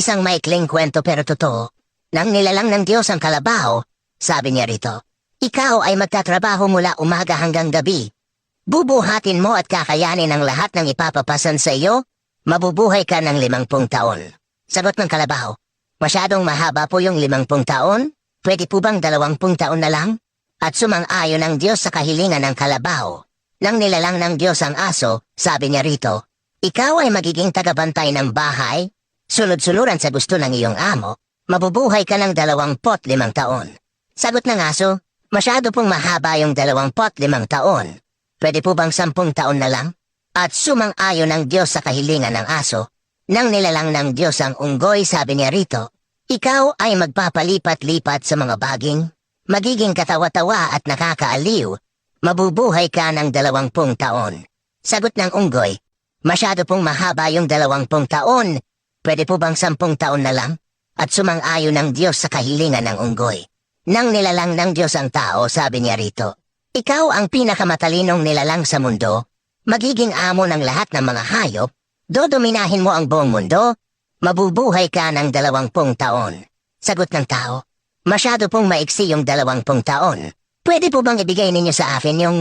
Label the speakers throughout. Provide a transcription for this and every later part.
Speaker 1: Isang maikling kwento pero totoo. Nang nilalang ng Diyos ang kalabaw, sabi niya rito, ikaw ay magtatrabaho mula umaga hanggang gabi. Bubuhatin mo at kakayanin ang lahat ng ipapapasan sa iyo, mabubuhay ka ng 50 taon. Sagot ng kalabaw, masyadong mahaba po yung 50 taon? Pwede po bang 20 taon na lang? At sumang-ayon ang Diyos sa kahilingan ng kalabaw. Nang nilalang ng Diyos ang aso, sabi niya rito, ikaw ay magiging tagabantay ng bahay, sunod-suluran sa gusto ng iyong amo, mabubuhay ka ng 25 taon. Sagot ng aso, masyado pong mahaba yung 25 taon. Pwede po bang 10 taon na lang? At sumang-ayon ng Diyos sa kahilingan ng aso. Nang nilalang ng Diyos ang unggoy, sabi niya rito, ikaw ay magpapalipat-lipat sa mga baging, magiging katawa-tawa at nakakaaliw, mabubuhay ka ng 20 taon. Sagot ng unggoy, masyado pong mahaba yung 20 taon, pwede po bang 10 taon na lang? At sumang-ayon ng Diyos sa kahilingan ng unggoy. Nang nilalang ng Diyos ang tao, sabi niya rito, ikaw ang pinakamatalinong nilalang sa mundo, magiging amo ng lahat ng mga hayop, dodominahin mo ang buong mundo, mabubuhay ka ng 20 taon. Sagot ng tao, masyado pong maiksi yung 20 taon. Pwede po bang ibigay ninyo sa akin yung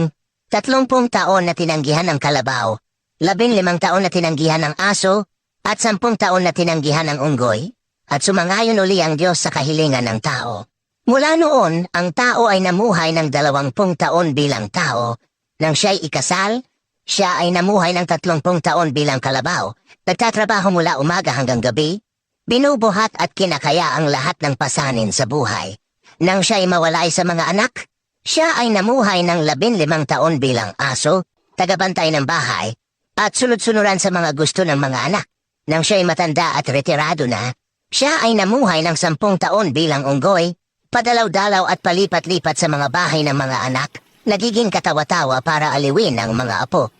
Speaker 1: 30 taon na tinanggihan ng kalabaw, 15 taon na tinanggihan ng aso, at 10 taon na tinanggihan ng unggoy? At sumangayon uli ang Diyos sa kahilingan ng tao. Mula noon, ang tao ay namuhay ng 20 taon bilang tao. Nang siya'y ikasal, siya ay namuhay ng 30 taon bilang kalabaw. Nagtatrabaho mula umaga hanggang gabi. Binubuhat at kinakaya ang lahat ng pasanin sa buhay. Nang siya'y mawalay sa mga anak, siya ay namuhay ng 15 taon bilang aso, tagabantay ng bahay, at sunod-sunuran sa mga gusto ng mga anak. Nang siya'y matanda at retirado na, siya ay namuhay ng 10 taon bilang unggoy, padalaw-dalaw at palipat-lipat sa mga bahay ng mga anak, nagiging katawa-tawa para aliwin ang mga apo.